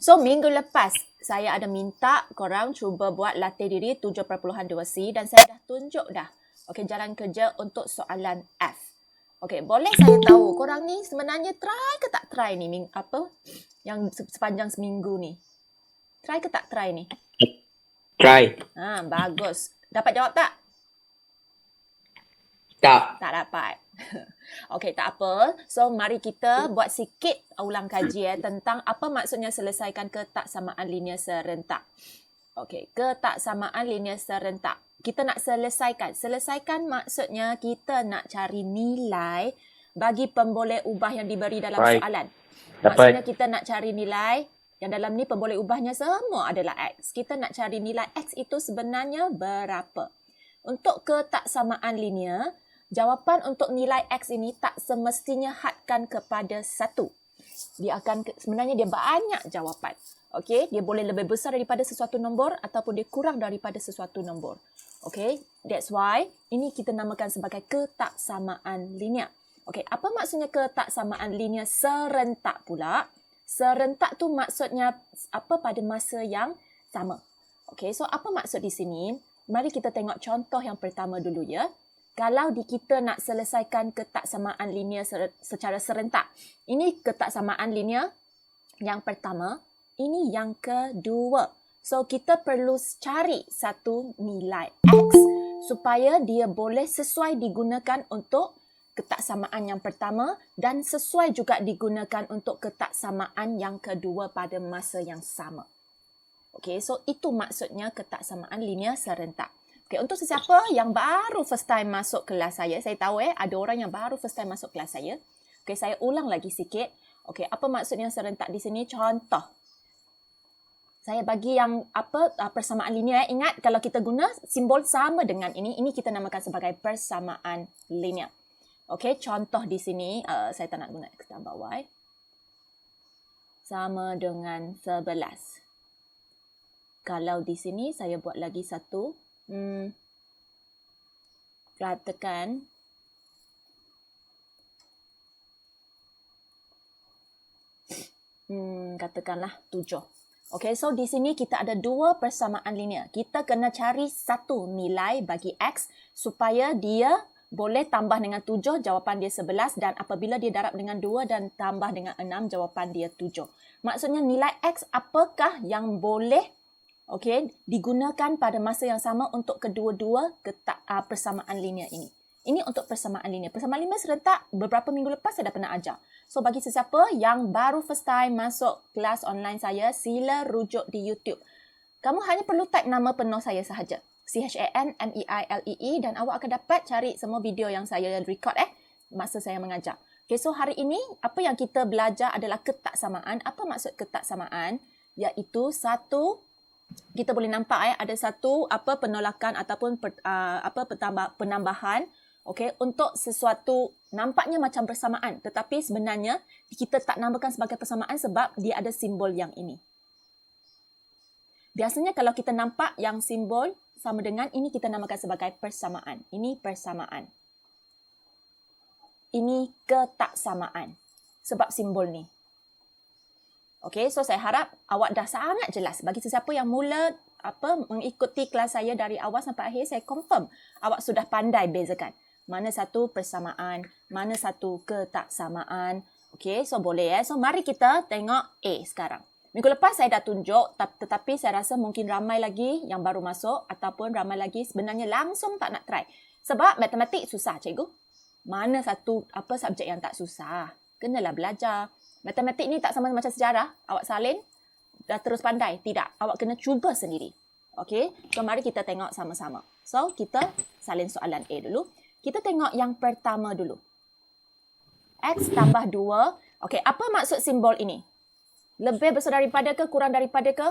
So, minggu lepas saya ada minta korang cuba buat latih diri 7.2C dan saya dah tunjuk dah. Okey, jalan kerja untuk soalan F. Okey, boleh saya tahu korang ni sebenarnya try ke tak try ni yang sepanjang seminggu ni? Try ke tak try ni? Try. Bagus. Dapat jawab tak? Tak. Tak dapat. Okey, tak apa. So, mari kita buat sikit ulang kaji tentang apa maksudnya selesaikan ketaksamaan linear serentak. Okey, ketaksamaan linear serentak. Kita nak selesaikan. Selesaikan maksudnya kita nak cari nilai bagi pemboleh ubah yang diberi dalam soalan. Maksudnya kita nak cari nilai yang dalam ni pemboleh ubahnya semua adalah X. Kita nak cari nilai X itu sebenarnya berapa. Untuk ketaksamaan linear, jawapan untuk nilai X ini tak semestinya hadkan kepada 1. Sebenarnya dia banyak jawapan. Okey, dia boleh lebih besar daripada sesuatu nombor ataupun dia kurang daripada sesuatu nombor. Okey, that's why ini kita namakan sebagai ketaksamaan linear. Okey, apa maksudnya ketaksamaan linear serentak pula? Serentak tu maksudnya apa pada masa yang sama. Okey, so apa maksud di sini? Mari kita tengok contoh yang pertama dulu ya. Kalau kita nak selesaikan ketaksamaan linear secara serentak. Ini ketaksamaan linear yang pertama. Ini yang kedua. So, kita perlu cari satu nilai X supaya dia boleh sesuai digunakan untuk ketaksamaan yang pertama dan sesuai juga digunakan untuk ketaksamaan yang kedua pada masa yang sama. Okey, so itu maksudnya ketaksamaan linear serentak. Okay, untuk sesiapa yang baru first time masuk kelas saya tahu ada orang yang baru first time masuk kelas saya. Okay, saya ulang lagi sikit. Okay, apa maksudnya serentak di sini? Contoh. Saya bagi yang persamaan linear. Ingat kalau kita guna simbol sama dengan ini kita namakan sebagai persamaan linear. Okay, contoh di sini saya tak nak guna X tambah Y. Sama dengan 11. Kalau di sini saya buat lagi satu. Katakan katakanlah 7. Okay, so di sini kita ada dua persamaan linear. Kita kena cari satu nilai bagi X supaya dia boleh tambah dengan 7, jawapan dia 11 dan apabila dia darab dengan 2 dan tambah dengan 6, jawapan dia 7. Maksudnya nilai X apakah yang boleh digunakan pada masa yang sama untuk kedua-dua persamaan linear ini. Ini untuk persamaan linear. Persamaan linear serentak beberapa minggu lepas saya dah pernah ajar. So bagi sesiapa yang baru first time masuk kelas online saya, sila rujuk di YouTube. Kamu hanya perlu type nama penuh saya sahaja. CHANMEILEE dan awak akan dapat cari semua video yang saya record masa saya mengajar. Okay, so hari ini apa yang kita belajar adalah ketaksamaan. Apa maksud ketaksamaan? Iaitu satu, kita boleh nampak ada satu penolakan ataupun penambahan untuk sesuatu nampaknya macam persamaan tetapi sebenarnya kita tak namakan sebagai persamaan sebab dia ada simbol yang ini. Biasanya kalau kita nampak yang simbol sama dengan ini kita namakan sebagai persamaan. Ini persamaan. Ini ketaksamaan sebab simbol ni. Okey, so saya harap awak dah sangat jelas. Bagi sesiapa yang mula mengikuti kelas saya dari awal sampai akhir, saya confirm awak sudah pandai bezakan mana satu persamaan, mana satu ketaksamaan. Okey, so boleh So mari kita tengok A sekarang. Minggu lepas saya dah tunjuk tetapi saya rasa mungkin ramai lagi yang baru masuk ataupun ramai lagi sebenarnya langsung tak nak try. Sebab matematik susah, cikgu. Mana satu subjek yang tak susah? Kenalah belajar. Matematik ni tak sama macam sejarah. Awak salin, dah terus pandai. Tidak. Awak kena cuba sendiri. Okey. So, mari kita tengok sama-sama. So, kita salin soalan A dulu. Kita tengok yang pertama dulu. X tambah 2. Okey, apa maksud simbol ini? Lebih besar daripada ke, kurang daripada ke?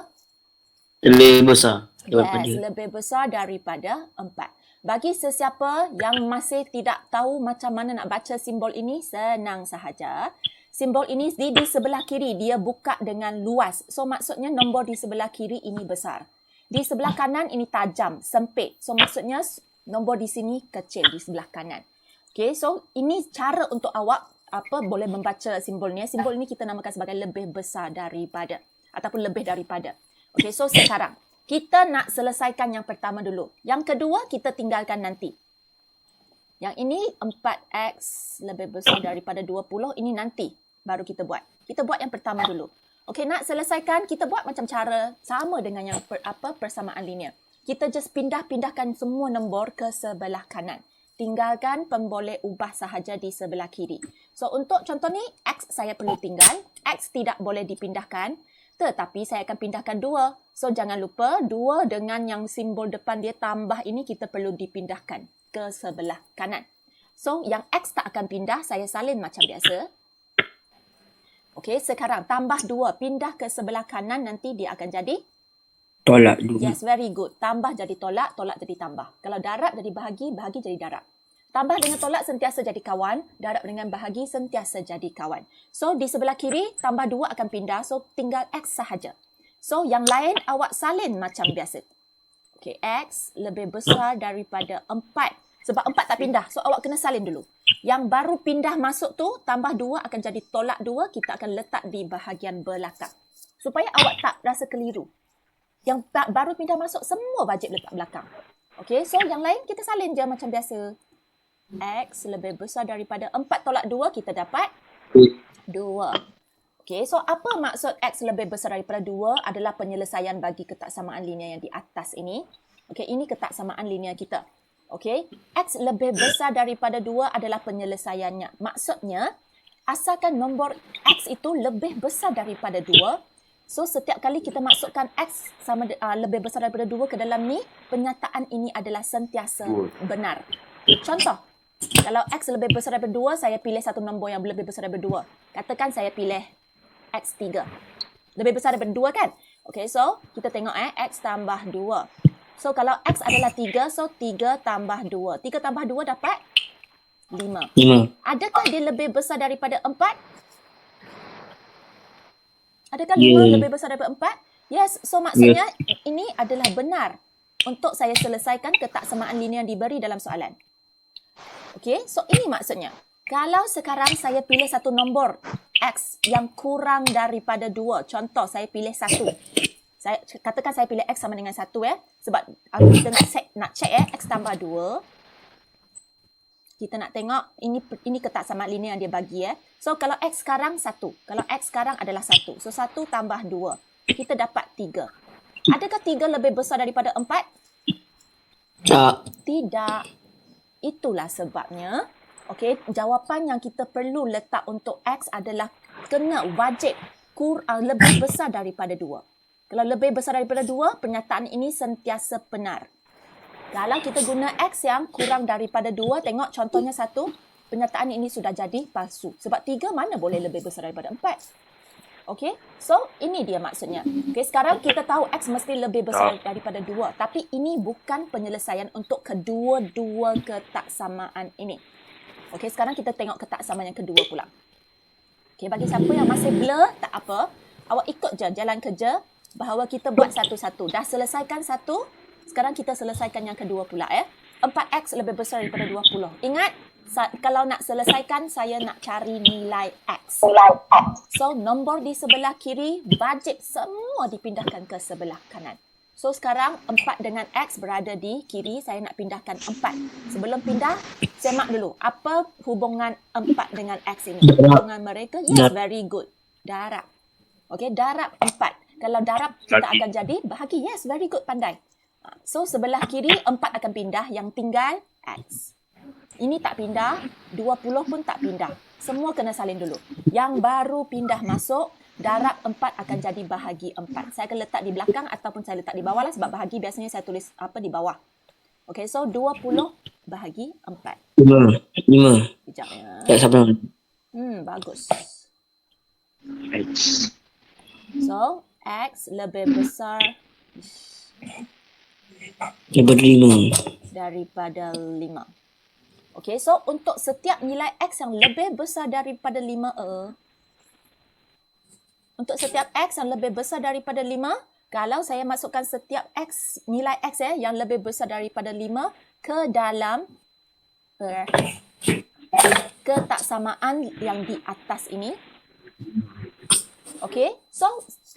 Lebih besar. Yes, lebih besar daripada 4. Bagi sesiapa yang masih tidak tahu macam mana nak baca simbol ini, senang sahaja. Simbol ini di sebelah kiri, dia buka dengan luas. So, maksudnya nombor di sebelah kiri ini besar. Di sebelah kanan ini tajam, sempit. So, maksudnya nombor di sini kecil di sebelah kanan. Okay, so ini cara untuk awak boleh membaca simbol ni. Simbol ini kita namakan sebagai lebih besar daripada. ataupun lebih daripada. Okey, so sekarang kita nak selesaikan yang pertama dulu. Yang kedua kita tinggalkan nanti. Yang ini 4x lebih besar daripada 20, ini nanti baru kita buat. Kita buat yang pertama dulu. Okey, nak selesaikan kita buat macam cara sama dengan yang persamaan linear. Kita just pindah-pindahkan semua nombor ke sebelah kanan. Tinggalkan pemboleh ubah sahaja di sebelah kiri. So untuk contoh ni, x saya perlu tinggal, x tidak boleh dipindahkan, tetapi saya akan pindahkan 2. So jangan lupa 2 dengan yang simbol depan dia tambah ini kita perlu dipindahkan ke sebelah kanan. So yang x tak akan pindah, saya salin macam biasa. Okey, sekarang tambah 2, pindah ke sebelah kanan, nanti dia akan jadi Tolak 2. yes, very good. Tambah jadi tolak, tolak jadi tambah. Kalau darab jadi bahagi, bahagi jadi darab. Tambah dengan tolak sentiasa jadi kawan, darab dengan bahagi sentiasa jadi kawan. So, di sebelah kiri, tambah 2 akan pindah, so tinggal x sahaja. So, yang lain awak salin macam biasa. Okay, x lebih besar daripada 4. Sebab 4 tak pindah, so awak kena salin dulu. Yang baru pindah masuk tu, tambah 2 akan jadi tolak 2, kita akan letak di bahagian belakang. Supaya awak tak rasa keliru. Yang baru pindah masuk, semua wajib letak belakang. Okey, so yang lain kita salin je macam biasa. X lebih besar daripada 4 tolak 2, kita dapat 2. Okey, so apa maksud X lebih besar daripada 2 adalah penyelesaian bagi ketaksamaan linear yang di atas ini. Okey, ini ketaksamaan linear kita. Okey, X lebih besar daripada 2 adalah penyelesaiannya. Maksudnya, asalkan nombor X itu lebih besar daripada 2, so, setiap kali kita masukkan X sama lebih besar daripada 2 ke dalam ni, penyataan ini adalah sentiasa benar. Contoh, kalau X lebih besar daripada 2, saya pilih satu nombor yang lebih besar daripada 2. Katakan saya pilih X3. Lebih besar daripada 2 kan? Okay, so kita tengok X tambah 2. So, kalau X adalah 3, so 3 tambah 2. 3 tambah 2 dapat 5. Adakah dia lebih besar daripada 4? Adakah 5 lebih besar daripada 4? Yes, so maksudnya ini adalah benar untuk saya selesaikan ketaksamaan linear yang diberi dalam soalan. Okey, so ini maksudnya. Kalau sekarang saya pilih satu nombor X yang kurang daripada 2, contoh saya pilih 1. Katakan saya pilih X sama dengan 1 sebab kita nak check X tambah 2. Kita nak tengok ini ketaksamaan linear yang dia bagi So kalau X sekarang 1. Kalau X sekarang adalah 1. So 1 tambah 2. Kita dapat 3. Adakah 3 lebih besar daripada 4? Tak. Tidak. Itulah sebabnya. Okey, jawapan yang kita perlu letak untuk X adalah kena wajib lebih besar daripada 2. Kalau lebih besar daripada 2, pernyataan ini sentiasa benar. Kalau kita guna X yang kurang daripada 2, tengok contohnya 1, pernyataan ini sudah jadi palsu. Sebab 3 mana boleh lebih besar daripada 4. Okey, so ini dia maksudnya. Okey, sekarang kita tahu X mesti lebih besar daripada 2. Tapi ini bukan penyelesaian untuk kedua-dua ketaksamaan ini. Okey, sekarang kita tengok ketaksamaan yang kedua pula. Okey, bagi siapa yang masih blur, tak apa. Awak ikut je jalan kerja bahawa kita buat satu-satu. Dah selesaikan satu, sekarang kita selesaikan yang kedua pula 4x lebih besar daripada 20. Ingat, kalau nak selesaikan, saya nak cari nilai X. So, nombor di sebelah kiri, wajib semua dipindahkan ke sebelah kanan. So, sekarang 4 dengan X berada di kiri, saya nak pindahkan 4. Sebelum pindah, semak dulu. Apa hubungan 4 dengan X ini? Hubungan mereka, yes, very good. Darab. Okay, darab 4. Kalau darab, kita akan jadi bahagi. Yes, very good, pandai. So, sebelah kiri 4 akan pindah, yang tinggal X. Ini tak pindah, 20 pun tak pindah. Semua kena salin dulu. Yang baru pindah masuk, darab 4 akan jadi bahagi 4. Saya akan letak di belakang ataupun saya letak di bawah lah, sebab bahagi biasanya saya tulis di bawah. Okay, so 20 bahagi 4. 5. Sekejap ya. Tak sabar. Bagus. X. So, X lebih besar Daripada 5. daripada 5. Okey, so untuk setiap nilai X yang lebih besar daripada 5, untuk setiap X yang lebih besar daripada 5, kalau saya masukkan setiap X, nilai X yang lebih besar daripada 5 ke dalam ketaksamaan yang di atas ini, Okay, so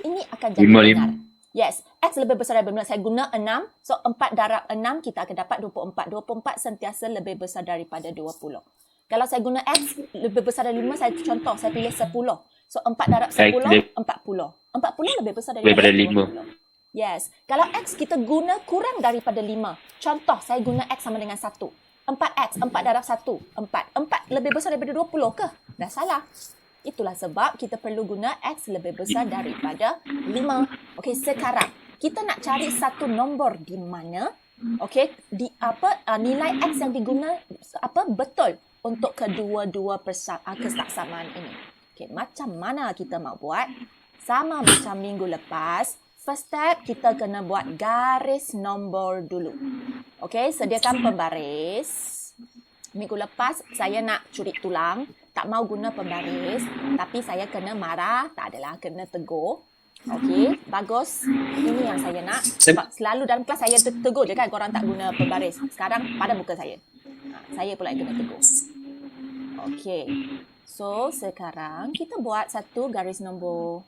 ini akan jadi Lima, benar. Yes, X lebih besar dari 5. Saya guna 6. So, 4 darab 6, kita akan dapat 24. 24 sentiasa lebih besar daripada 20. Kalau saya guna X lebih besar dari 5, saya pilih 10. So, 4 darab 10, 40. 40 lebih besar daripada Daripada 20. Yes. Kalau X kita guna kurang daripada 5. Contoh, saya guna X sama dengan 1. 4X, 4 darab 1, 4. 4 lebih besar daripada 20 ke? Dah salah. Itulah sebab kita perlu guna X lebih besar daripada 5. Okey, sekarang kita nak cari satu nombor di mana nilai X yang diguna betul untuk kedua-dua kesamaan ini. Okey, macam mana kita mau buat? Sama macam minggu lepas, first step kita kena buat garis nombor dulu. Okey, sediakan pembaris. Minggu lepas saya nak curi tulang, tak mau guna pembaris, tapi saya kena marah, tak adalah, kena tegur. Okey, bagus. Ini yang saya nak. Sebab selalu dalam kelas saya tegur je kan, korang tak guna pembaris. Sekarang pada muka saya. Saya pula yang kena tegur. Okey. So, sekarang kita buat satu garis nombor.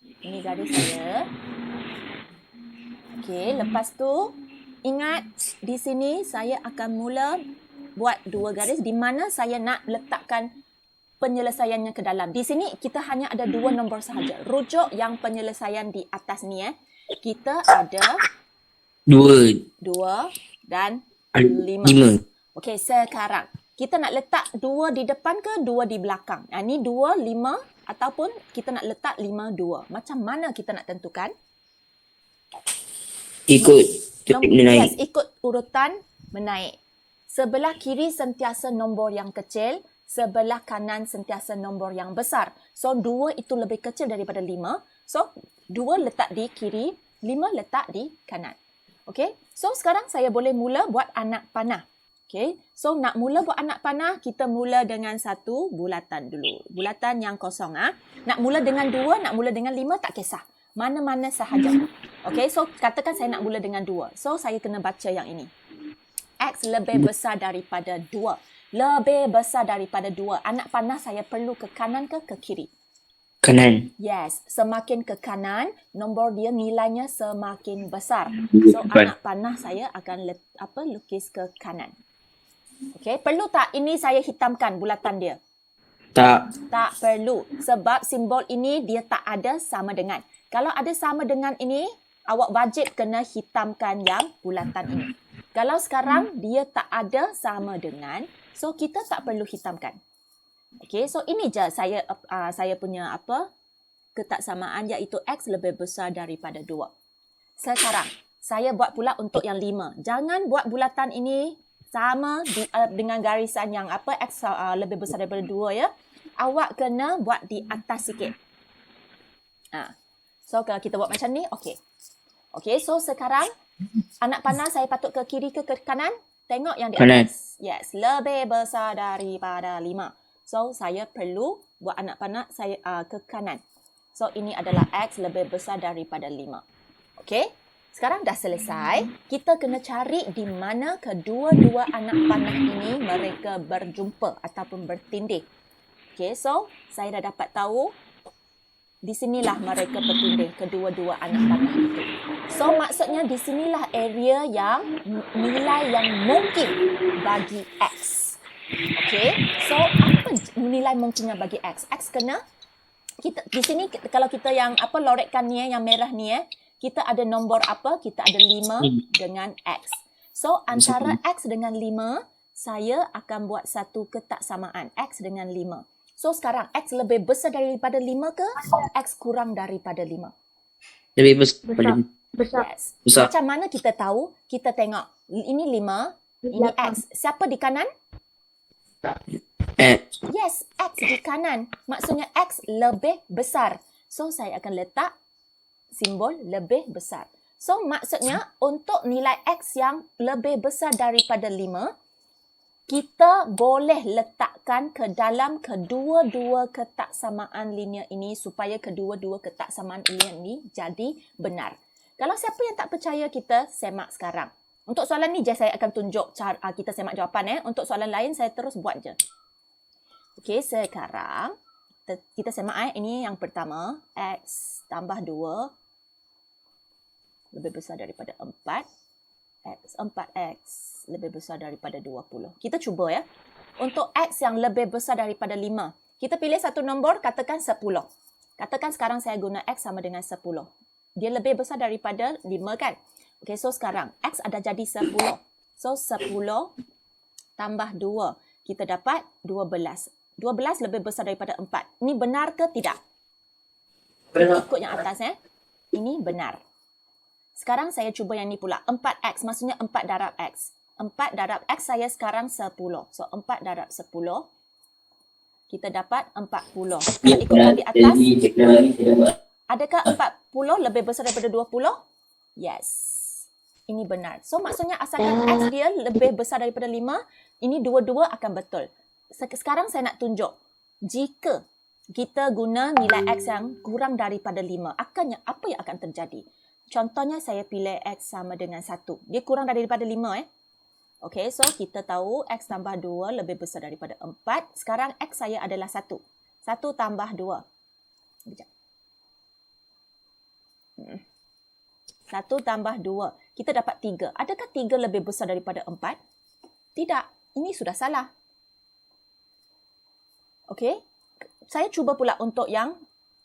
Ini garis saya. Okey, lepas tu ingat di sini saya akan mula buat dua garis di mana saya nak letakkan penyelesaiannya ke dalam. Di sini kita hanya ada dua nombor sahaja. Rujuk yang penyelesaian di atas ni kita ada 2 dan 5. Okey, sekarang kita nak letak 2 di depan ke 2 di belakang? Ni 2, 5 ataupun kita nak letak 5, 2. Macam mana kita nak tentukan? Ikut menaik. Yes, ikut urutan menaik. Sebelah kiri sentiasa nombor yang kecil, sebelah kanan sentiasa nombor yang besar. So, 2 itu lebih kecil daripada 5. So, 2 letak di kiri, 5 letak di kanan. Okay, so sekarang saya boleh mula buat anak panah. Okay, so nak mula buat anak panah, kita mula dengan satu bulatan dulu. Bulatan yang kosong. Nak mula dengan 2, nak mula dengan 5, tak kisah. Mana-mana sahaja. Okay, so katakan saya nak mula dengan 2. So, saya kena baca yang ini. X lebih besar daripada 2. Lebih besar daripada 2. Anak panah saya perlu ke kanan ke kiri? Kanan. Yes. Semakin ke kanan, nombor dia nilainya semakin besar. So, anak panah saya akan lukis ke kanan. Okey, perlu tak ini saya hitamkan bulatan dia? Tak. Tak perlu. Sebab simbol ini dia tak ada sama dengan. Kalau ada sama dengan ini, awak wajib kena hitamkan yang bulatan ini. Kalau sekarang dia tak ada sama dengan, so kita tak perlu hitamkan. Okey, so ini je saya punya ketaksamaan, iaitu X lebih besar daripada 2. Sekarang saya buat pula untuk yang 5. Jangan buat bulatan ini sama dengan garisan yang X lebih besar daripada 2 ya. Awak kena buat di atas sikit. So kalau kita buat macam ni, okey. Okey, so sekarang anak panah saya patut ke kiri ke kanan? Tengok yang di atas. Yes, lebih besar daripada 5. So, saya perlu buat anak panah saya ke kanan. So, ini adalah X lebih besar daripada 5. Okey, sekarang dah selesai. Kita kena cari di mana kedua-dua anak panah ini mereka berjumpa ataupun bertindih. Okey, so saya dah dapat tahu di sinilah mereka bertindih, kedua-dua anak panah itu. So, maksudnya di sinilah area yang nilai yang mungkin bagi X. Okey, so apa nilai mungkinnya bagi X? X kena, kita di sini kalau kita yang loretkan ni yang merah ni kita ada nombor apa? Kita ada 5 dengan X. So, antara X dengan 5, saya akan buat satu ketaksamaan. X dengan 5. So, sekarang X lebih besar daripada 5 ke? X kurang daripada 5? Lebih besar. Yes. Besar. Macam mana kita tahu? Kita tengok. Ini 5, ini X. Siapa di kanan? X. Yes, X di kanan. Maksudnya X lebih besar. So, saya akan letak simbol lebih besar. So, maksudnya untuk nilai X yang lebih besar daripada 5, kita boleh letakkan ke dalam kedua-dua ketaksamaan linear ini supaya kedua-dua ketaksamaan linear ini jadi benar. Kalau siapa yang tak percaya, kita semak sekarang. Untuk soalan ni je saya akan tunjuk cara kita semak jawapan. Untuk soalan lain saya terus buat je. Okey, sekarang kita semak ini yang pertama. X tambah 2 lebih besar daripada 4. X 4X lebih besar daripada 20. Kita cuba ya. Untuk X yang lebih besar daripada 5. Kita pilih satu nombor, katakan 10. Katakan sekarang saya guna X sama dengan 10. Dia lebih besar daripada 5 kan? Okay, so sekarang X ada jadi 10. So 10 tambah 2. Kita dapat 12. 12 lebih besar daripada 4. Ini benar ke tidak? Ikut yang atas Ini benar. Sekarang saya cuba yang ni pula. 4X maksudnya 4 darab X. 4 darab X saya sekarang 10. So 4 darab 10. Kita dapat 40. Kita ikut yang di atas. Adakah 40 lebih besar daripada 20? Yes. Ini benar. So maksudnya asalkan X dia lebih besar daripada 5, ini dua-dua akan betul. Sekarang saya nak tunjuk. Jika kita guna nilai X yang kurang daripada 5, apa yang akan terjadi? Contohnya saya pilih X sama dengan 1. Dia kurang daripada 5 Okey, so kita tahu X tambah 2 lebih besar daripada 4. Sekarang X saya adalah 1. 1 tambah 2. Sekejap. 1 tambah 2. Kita dapat 3. Adakah 3 lebih besar daripada 4? Tidak. Ini sudah salah. Okey. Saya cuba pula untuk yang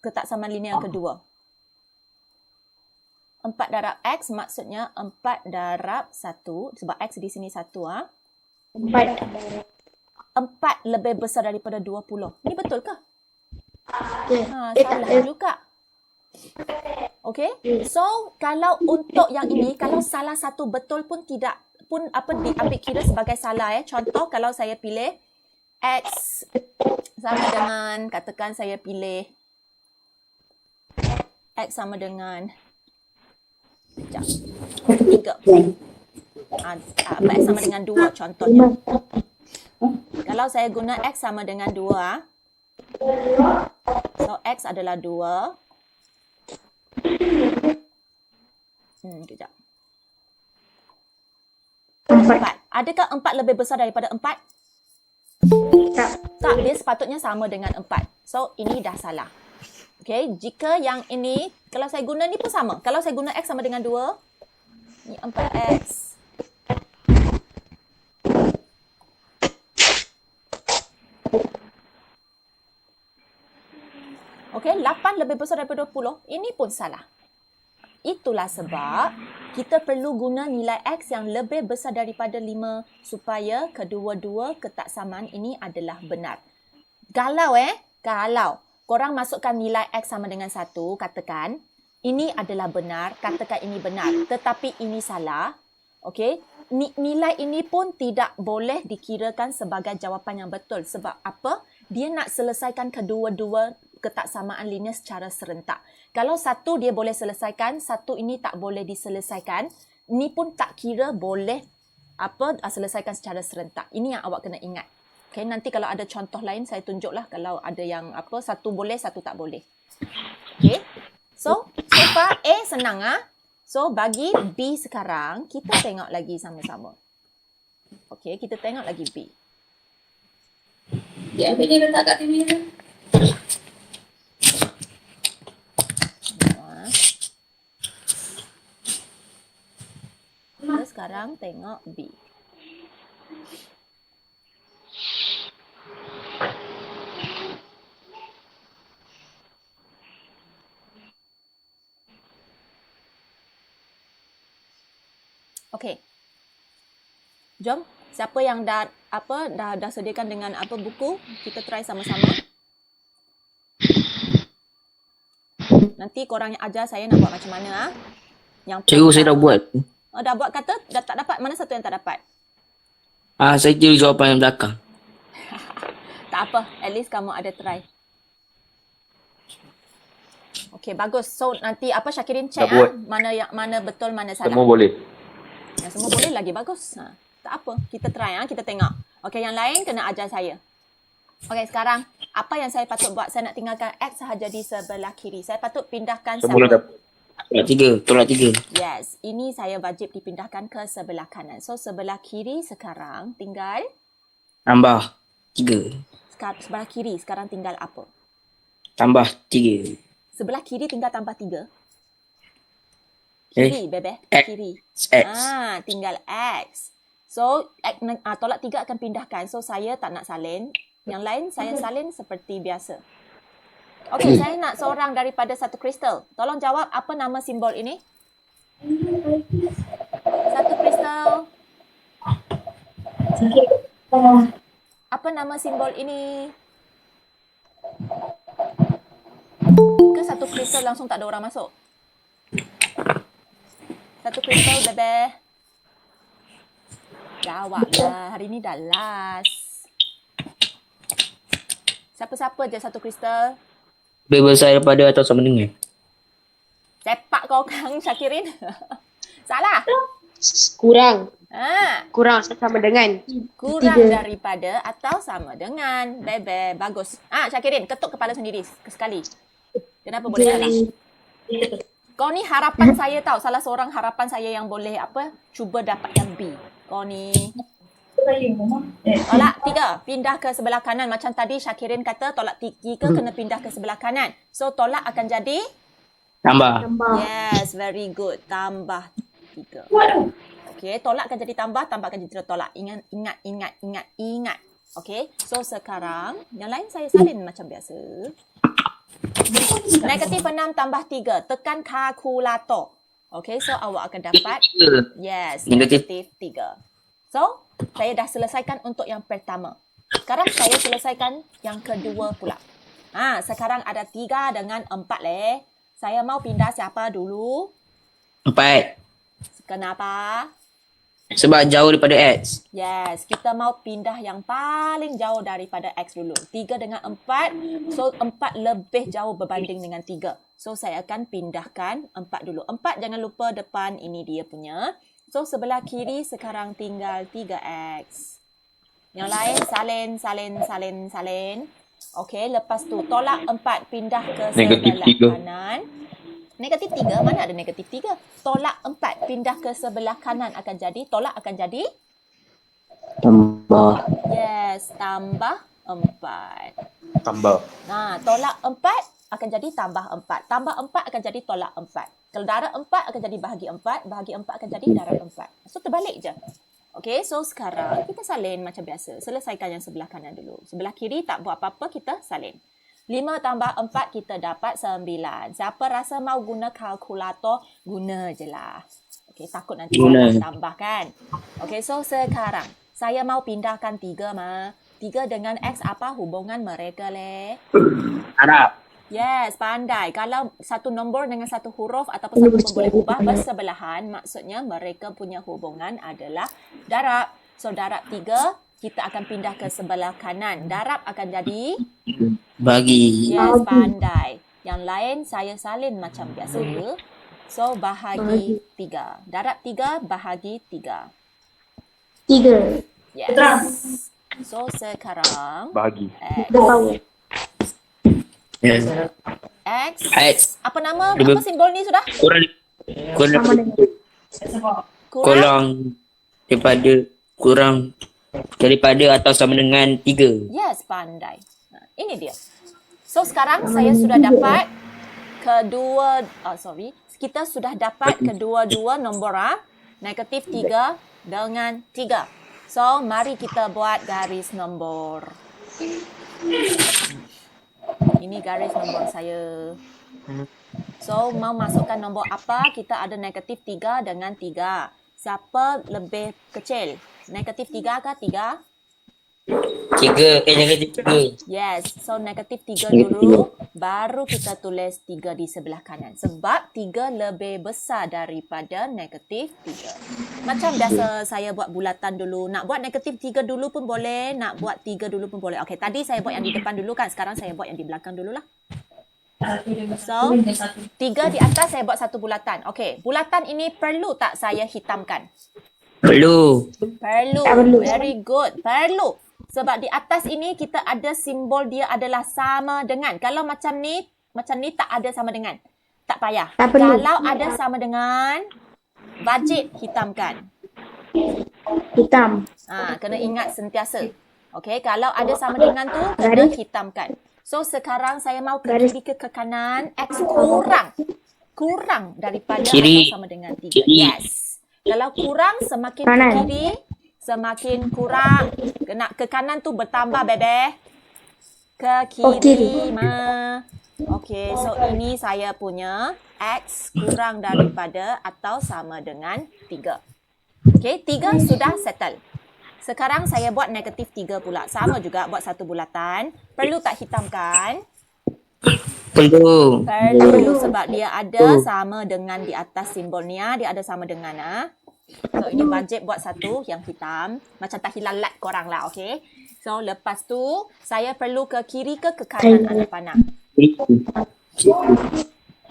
ketaksamaan linear yang kedua. 4 darab X maksudnya 4 darab 1. Sebab X di sini 1. 4 lebih besar daripada 20. Ini betul ke? Salah juga. Okey. So, kalau untuk yang ini, kalau salah satu betul pun tidak pun diambil kira sebagai salah Contoh kalau saya pilih X sama dengan, katakan saya pilih X sama dengan 3. X sama dengan 2 contohnya. Kalau saya guna X sama dengan 2, so X adalah 2. Kejap. 4. Adakah 4 lebih besar daripada 4? Tak, dia sepatutnya sama dengan 4. So, ini dah salah. Okay, jika yang ini, kalau saya guna ni pun sama. Kalau saya guna X sama dengan 2, ni 4X. Okay, 8 lebih besar daripada 20. Ini pun salah. Itulah sebab kita perlu guna nilai X yang lebih besar daripada 5 supaya kedua-dua ketaksamaan ini adalah benar. Kalau korang masukkan nilai X sama dengan 1, katakan ini adalah benar, katakan ini benar, tetapi ini salah. Okey, nilai ini pun tidak boleh dikirakan sebagai jawapan yang betul. Sebab apa? Dia nak selesaikan kedua-dua ketaksamaan linear secara serentak. Kalau satu dia boleh selesaikan, satu ini tak boleh diselesaikan, ni pun tak kira boleh selesaikan secara serentak. Ini yang awak kena ingat. Okay, nanti kalau ada contoh lain saya tunjuklah kalau ada yang satu boleh, satu tak boleh. Okay. So far A senang So bagi B sekarang, kita tengok lagi sama-sama. Okay, kita tengok lagi B. Ya, ini letak kat TV tu. Kita sekarang tengok B. Okey. Jom, siapa yang dah sediakan dengan buku, kita try sama-sama. Nanti korang yang ajar saya nak buat macam mana Yang Cikgu saya dah buat. dah buat kata dah tak dapat. Mana satu yang tak dapat? Saya kira jawapan yang belakang. Tak apa, at least kamu ada try. Okey, bagus. So nanti Syakirin check mana betul, mana salah. Semua boleh. Yang semua boleh lagi bagus. Tak apa, kita try kita tengok. Okey, yang lain kena ajar saya. Okey, sekarang apa yang saya patut buat? Saya nak tinggalkan X sahaja di sebelah kiri. Saya patut pindahkan Semula siapa? dapat. Tolak 3. Yes, ini saya wajib dipindahkan ke sebelah kanan. So sebelah kiri sekarang tinggal Tambah 3. sebelah kiri sekarang tinggal apa? Tambah 3. Sebelah kiri tinggal tambah 3. Eh, Kiri, bebe. X. Kiri. X. Tinggal X. So, tolak 3 akan pindahkan. So, saya tak nak salin. Yang lain, saya salin seperti biasa. Okey, saya nak seorang daripada satu kristal. Tolong jawab apa nama simbol ini? Satu kristal. Apa nama simbol ini? Ke satu kristal langsung tak ada orang masuk? Satu kristal, bebe. Jawablah. Hari ni dah last. Siapa-siapa je satu kristal? Lebih besar daripada atau sama dengan? Sepak kau Kang Syakirin. Salah. Kurang. Kurang Sama dengan. daripada atau sama dengan. Bebe, bagus. Syakirin, ketuk kepala sendiri sekali. Kenapa boleh salah? Kau ni harapan saya tau. Salah seorang harapan saya yang boleh cuba dapatkan B. Kau ni. Tolak 3. Pindah ke sebelah kanan. Macam tadi Syakirin kata tolak 3 kena pindah ke sebelah kanan. So tolak akan jadi? Tambah. Yes, very good. Tambah 3. Okay, tolak akan jadi tambah akan jadi tolak. Ingat. Okay, so sekarang yang lain saya salin macam biasa. Negatif 6 tambah 3. Tekan kalkulator. Okay, so awak akan dapat yes, negatif 3. So, saya dah selesaikan untuk yang pertama. Sekarang saya selesaikan yang kedua pula. Sekarang ada 3 dengan 4 leh. Saya mau pindah siapa dulu? 4. Kenapa? Sebab jauh daripada X. Yes, kita mau pindah yang paling jauh daripada X dulu. 3 dengan 4. So, 4 lebih jauh berbanding dengan 3. So, saya akan pindahkan 4 dulu. 4 jangan lupa depan ini dia punya. So, sebelah kiri sekarang tinggal 3X. Yang lain salin. Okey, lepas tu tolak 4 pindah ke Negatif sebelah 3. kanan. Negatif 3? Mana ada negatif 3? Tolak 4 pindah ke sebelah kanan akan jadi. Tolak akan jadi? Tambah. Yes, tambah 4. Tambah. Tolak 4 akan jadi tambah 4. Tambah 4 akan jadi tolak 4. Kalau darab 4 akan jadi bahagi 4. Bahagi 4 akan jadi darab 4. So, terbalik je. Okay, so sekarang kita salin macam biasa. Selesaikan yang sebelah kanan dulu. Sebelah kiri tak buat apa-apa, kita salin. 5 tambah 4 kita dapat 9. Siapa rasa mau guna kalkulator, guna je lah. Okay, takut nanti saya tambahkan. Okay, so sekarang saya mau pindahkan 3 3 dengan X apa hubungan mereka leh? Arab. Yes, pandai. Kalau satu nombor dengan satu huruf ataupun satu pun boleh ubah bersebelahan, maksudnya mereka punya hubungan adalah darab. So, darab 3, kita akan pindah ke sebelah kanan. Darab akan jadi? Bagi. Yes, pandai. Yang lain, saya salin macam biasa. So, bahagi 3. Darab 3, bahagi 3. 3. Yes. So, sekarang, Bahagi. Yes. X. Apa nama? Lebih- Apa simbol ni sudah? Kurang daripada atau sama dengan 3. Yes, pandai. Ini dia. So, sekarang saya sudah dapat kita sudah dapat kedua-dua nombor negatif 3 dengan 3. So, mari kita buat garis nombor. Ini garis nombor saya. So, mau masukkan nombor apa? Kita ada negatif 3 dengan 3. Siapa lebih kecil? Negatif 3 ke 3? 3. Negatif 3. Yes. So, negatif 3 Negatif dulu. Baru kita tulis 3 di sebelah kanan. Sebab 3 lebih besar daripada negatif 3. Macam biasa saya buat bulatan dulu. Nak buat negatif 3 dulu pun boleh. Nak buat 3 dulu pun boleh. Okey, tadi saya buat yang di depan dulu kan. Sekarang saya buat yang di belakang dululah. So, 3 di atas saya buat satu bulatan. Okey, bulatan ini perlu tak saya hitamkan? Perlu. Perlu. Very good. Perlu. Sebab di atas ini kita ada simbol dia adalah sama dengan. Kalau macam ni tak ada sama dengan. Tak payah. Tak perlu. Kalau ada sama dengan, wajib hitamkan. Hitam. Kena ingat sentiasa. Okey, kalau ada sama dengan tu, kena hitamkan. So sekarang saya mau ke Garis. kiri ke kanan. X kurang daripada Kiri. atau sama dengan 3. Kiri. Yes. Kalau kurang semakin ke Kanan. kiri, semakin kurang. Kena ke kanan tu bertambah, bebe. Ke Oh, kiri. kiri. Okey, so ini saya punya X kurang daripada atau sama dengan 3. Okey, 3 sudah settle. Sekarang saya buat negatif 3 pula. Sama juga buat satu bulatan. Perlu tak hitamkan? Perlu. Perlu sebab dia ada sama dengan di atas simbol ni. Dia ada sama dengan. So ini wajib buat satu yang hitam. Macam tak hilalat korang lah, okey? So lepas tu saya perlu ke kiri ke kanan anak panah?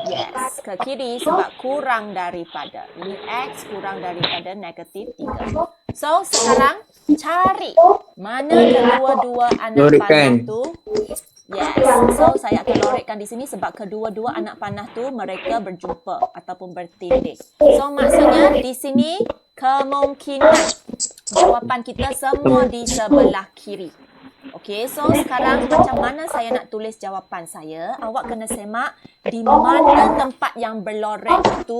Yes, ke kiri sebab kurang daripada. Ini X kurang daripada negatif 3. So sekarang cari mana kedua-dua anak Lorikkan. panah tu. Yes, so saya akan lorikkan di sini sebab kedua-dua anak panah tu mereka berjumpa ataupun bertindih. So maksudnya di sini kemungkinan jawapan kita semua di sebelah kiri. Okey, so sekarang macam mana saya nak tulis jawapan saya? Awak kena semak di mana tempat yang berlorek itu.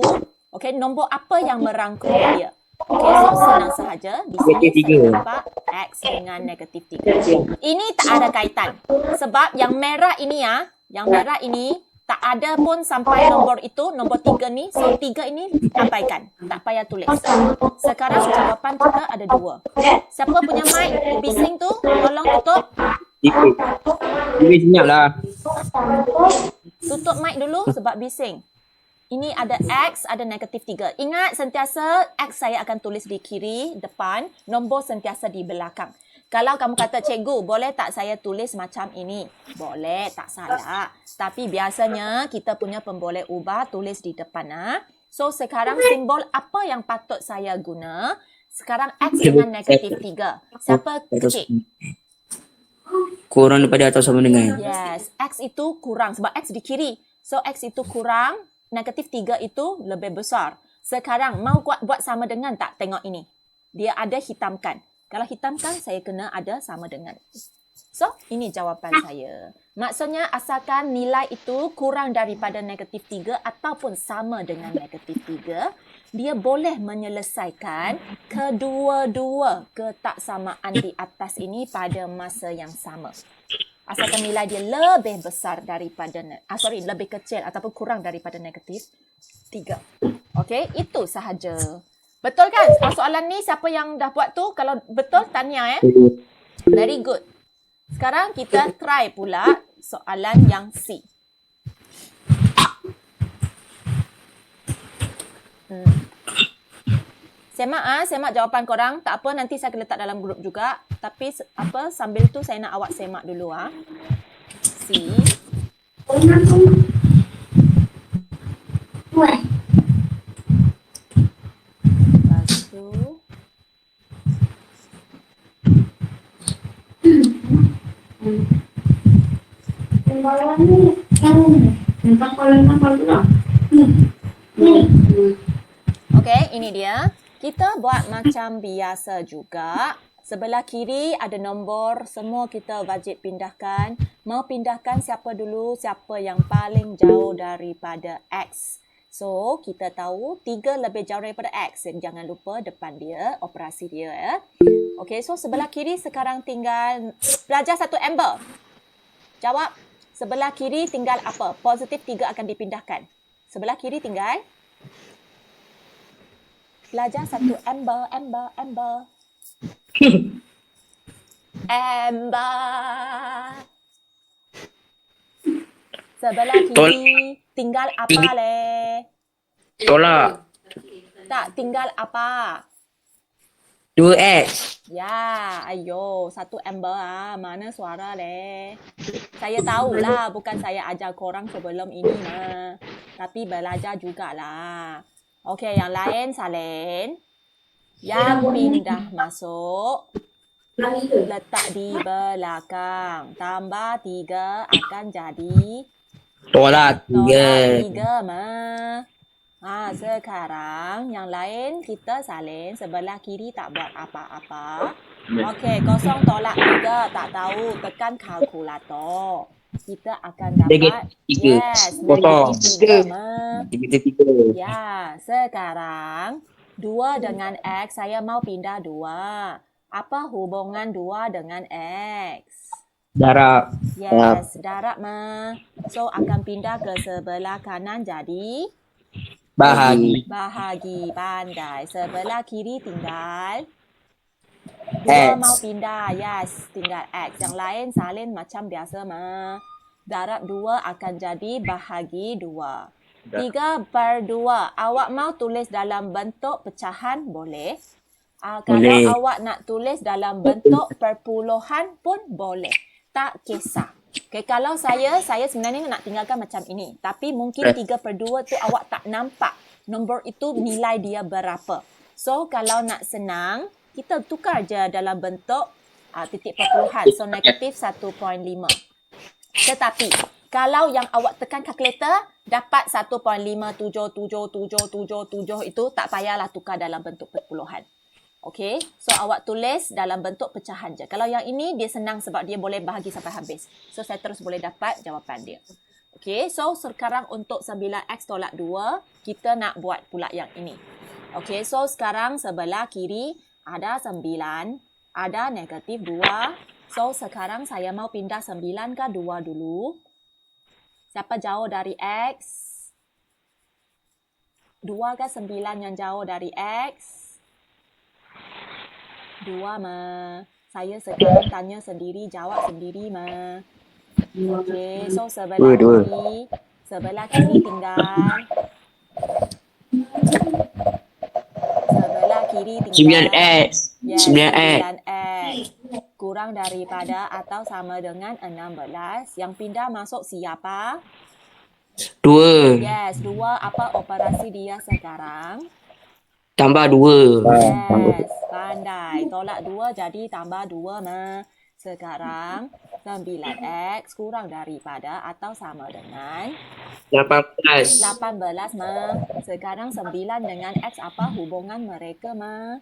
Okey, nombor apa yang merangkul dia. Okey, so senang sahaja. Di sini saya nampak X dengan negatif 3. Ini tak ada kaitan. Sebab yang merah ini yang merah ini tak ada pun sampai nombor itu, nombor 3 ni. So 3 ini abaikan. Tak payah tulis. Sekarang jawapan kita ada 2. Siapa punya mic bising tu? Tolong tutup. Ini senyap lah. Tutup mic dulu sebab bising. Ini ada X, ada negatif 3. Ingat sentiasa X saya akan tulis di kiri, depan. Nombor sentiasa di belakang. Kalau kamu kata, cikgu, boleh tak saya tulis macam ini? Boleh, tak salah. Tapi biasanya kita punya pemboleh ubah tulis di depan. So sekarang simbol apa yang patut saya guna? Sekarang X dengan negatif 3. Siapa kecil? Kurang daripada atau sama dengan. Yes, X itu kurang sebab X di kiri. So X itu kurang, negatif 3 itu lebih besar. Sekarang mau buat sama dengan tak? Tengok ini. Dia ada hitamkan. Kalau hitamkan, saya kena ada sama dengan. So, ini jawapan saya. Maksudnya, asalkan nilai itu kurang daripada negatif 3 ataupun sama dengan negatif 3, dia boleh menyelesaikan kedua-dua ketaksamaan di atas ini pada masa yang sama. Asalkan nilai dia lebih besar daripada, lebih kecil ataupun kurang daripada negatif 3. Okey, itu sahaja. Betul kan? Soalan ni siapa yang dah buat tu? Kalau betul, tahniah . Very good. Sekarang kita try pula soalan yang C. Semak jawapan korang. Tak apa, nanti saya akan letak dalam grup juga. Tapi sambil tu saya nak awak semak dulu . C. Lepas tu. Okey, ini dia. Kita buat macam biasa juga. Sebelah kiri ada nombor, semua kita wajib pindahkan. Mau pindahkan siapa dulu? Siapa yang paling jauh daripada X. So, kita tahu 3 lebih jauh daripada X. Jangan lupa depan dia, operasi dia . Okey, so sebelah kiri sekarang tinggal pelajar satu Amber. Jawab, sebelah kiri tinggal apa? Positif 3 akan dipindahkan. Sebelah kiri tinggal pelajar satu Amber. Amber. Sebelah kiri tinggal apa le? Tolak. Tak, tinggal apa? 2X. Ya, ayo, satu Amber mana suara le? Saya tahulah, bukan saya ajar korang sebelum ini mah. Tapi belajar jugalah. Okey, yang lain salin. Yang pindah masuk, letak di belakang. Tambah 3 akan jadi Tolak 3. tolak 3 mah. Sekarang yang lain kita salin. Sebelah kiri tak buat apa-apa. Okey, 0 tolak 3 tak tahu. Tekan kalkulator. kita akan Negatif dapat 3. yes, Potong. negatif 3 ma. Negatif 3. Ya, sekarang 2 dengan X, saya mau pindah 2. Apa hubungan 2 dengan X? Darab. Yes, darab ma. So, akan pindah ke sebelah kanan jadi Bahagi. bahagi. Pandai. Sebelah kiri tinggal 2 X. mau pindah. Yes, tinggal X. Yang lain salin macam biasa ma. Darab 2 akan jadi bahagi 2. 3/2. Awak mau tulis dalam bentuk pecahan boleh. Kalau Boleh. awak nak tulis dalam bentuk perpuluhan pun boleh. Tak kisah. Okay, kalau saya sebenarnya nak tinggalkan macam ini. Tapi mungkin 3/2 tu awak tak nampak nombor itu nilai dia berapa. So, kalau nak senang, kita tukar je dalam bentuk titik perpuluhan. So, negatif 1.5. Tetapi, kalau yang awak tekan kalkulator, dapat 1.5777777 itu, tak payahlah tukar dalam bentuk perpuluhan. Okey, so awak tulis dalam bentuk pecahan je. Kalau yang ini, dia senang sebab dia boleh bahagi sampai habis. So, saya terus boleh dapat jawapan dia. Okey, so sekarang untuk 9X tolak 2, kita nak buat pula yang ini. Okey, so sekarang sebelah kiri ada 9, ada negatif 2. So, sekarang saya mau pindah 9 ke 2 dulu. Siapa jauh dari X? 2 ke 9 yang jauh dari X? 2 ma. Saya sekarang tanya sendiri, jawab sendiri ma. Okey, so sebelah kiri. Sebelah kiri tinggal. Sebelah kiri tinggal. 9X. Yes, 9X. 9X. Kurang daripada atau sama dengan 16. Yang pindah masuk siapa? 2. Yes, 2. Apa operasi dia sekarang? Tambah 2. Yes, pandai. Tolak 2 jadi tambah 2 ma. Sekarang 9X kurang daripada atau sama dengan 18. 18 ma. Sekarang 9 dengan X apa hubungan mereka ma?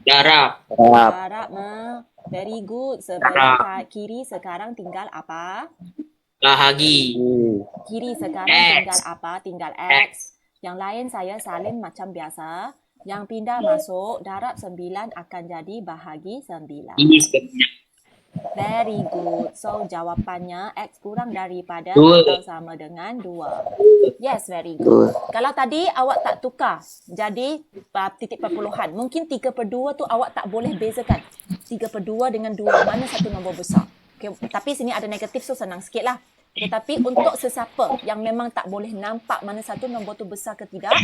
Darab. Darab ma. Very good. Sebelah kiri sekarang tinggal apa? Bahagi. Kiri sekarang X. tinggal apa? Tinggal X. Yang lain saya salin macam biasa. Yang pindah masuk, darab 9 akan jadi bahagi 9. Ini sebenarnya. Very good. So, jawapannya X kurang daripada 2. atau sama dengan 2. Yes, very good. Kalau tadi awak tak tukar jadi titik perpuluhan. Mungkin 3/2 tu awak tak boleh bezakan. 3/2 dengan 2. Mana satu nombor besar? Okay, tapi sini ada negatif so senang sikit lah. Tetapi untuk sesiapa yang memang tak boleh nampak mana satu nombor tu besar ke tidak,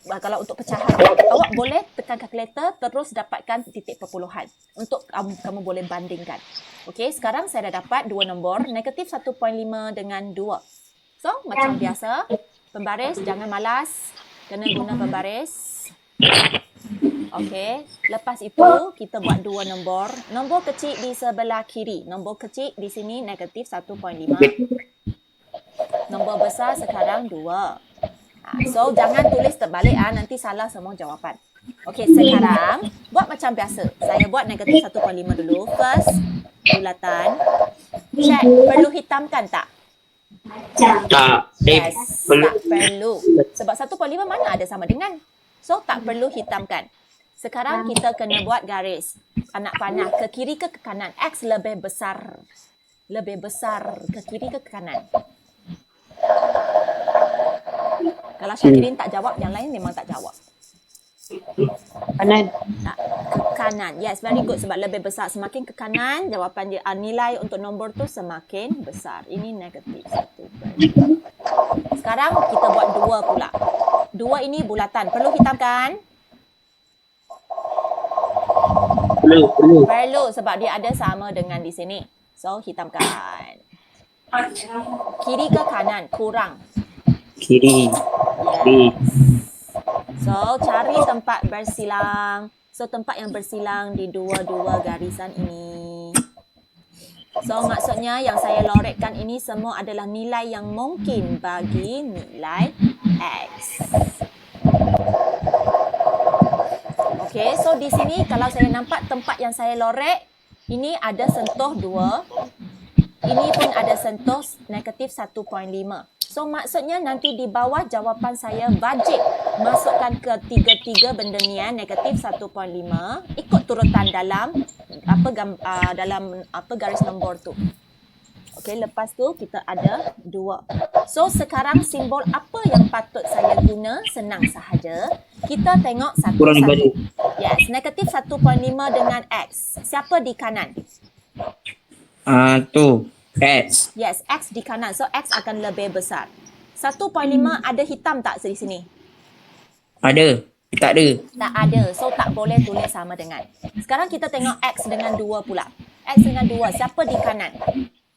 kalau untuk pecahan, awak boleh tekan kalkulator terus dapatkan titik perpuluhan untuk kamu boleh bandingkan. Okey, sekarang saya dah dapat dua nombor, negatif 1.5 dengan 2. So, macam biasa, pembaris jangan malas, kena guna pembaris. Okey, lepas itu kita buat dua nombor. Nombor kecil di sebelah kiri, nombor kecil di sini negatif 1.5. Nombor besar sekarang 2. So, jangan tulis terbalik nanti salah semua jawapan. Okey, sekarang buat macam biasa. Saya buat negatif 1.5 dulu. First, bulatan. Check, perlu hitamkan tak? Tak. Yes, tak perlu. Sebab 1.5 mana ada sama dengan? So, tak perlu hitamkan. Sekarang kita kena buat garis. Anak panah, ke kiri ke kanan. X lebih besar. Lebih besar ke kiri ke kanan. Kalau Syakirin tak jawab, yang lain memang tak jawab. Kanan. Tak, ke kanan. Yes, very good. Sebab lebih besar. Semakin ke kanan, jawapan dia, nilai untuk nombor tu semakin besar. Ini negatif 1. Sekarang kita buat 2 pula. 2 ini bulatan. Perlu hitamkan? Perlu. Perlu sebab dia ada sama dengan di sini. So, hitamkan. Kiri ke kanan? Kurang. Kiri. Yes. So, cari tempat bersilang. So, tempat yang bersilang di dua-dua garisan ini. So, maksudnya yang saya lorekkan ini semua adalah nilai yang mungkin bagi nilai X. Okay, so di sini kalau saya nampak tempat yang saya lorek, ini ada sentuh 2. ini pun ada sentuh negatif 1.5. So maksudnya nanti di bawah jawapan saya wajib masukkan ke tiga-tiga benda ni negatif 1.5 ikut turutan dalam garis nombor tu. Okey, lepas tu kita ada 2. So sekarang simbol apa yang patut saya guna? Senang sahaja. Kita tengok Kurang satu-satu. balik. Yes, negatif 1.5 dengan X. Siapa di kanan? Tu. X. Yes, X di kanan. So X akan lebih besar. 1.5 ada hitam tak di sini? Ada. Tak ada. Tak ada. So tak boleh tulis sama dengan. Sekarang kita tengok X dengan 2 pula. X dengan 2. Siapa di kanan?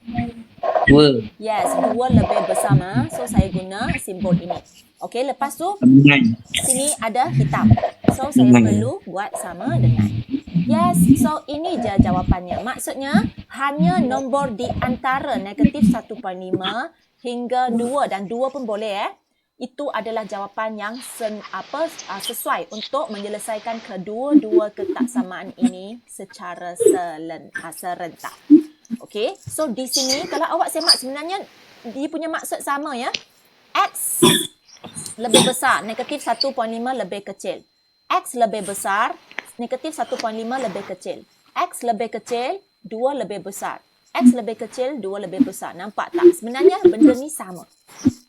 2. Yes, 2 lebih besar. So saya guna simbol ini. Okey, lepas tu Dengan. sini ada hitam. So saya perlu buat sama dengan. Yes, so ini je jawapannya. Maksudnya hanya nombor di antara negatif 1.5 hingga 2 dan 2 pun boleh itu adalah jawapan yang sesuai untuk menyelesaikan kedua-dua ketaksamaan ini secara serentak. Okey, so di sini kalau awak semak sebenarnya dia punya maksud sama ya. X lebih besar, negatif 1.5 lebih kecil. X lebih besar, negatif 1.5 lebih kecil. X lebih kecil, 2 lebih besar. X lebih kecil, 2 lebih besar. Nampak tak? Sebenarnya benda ni sama.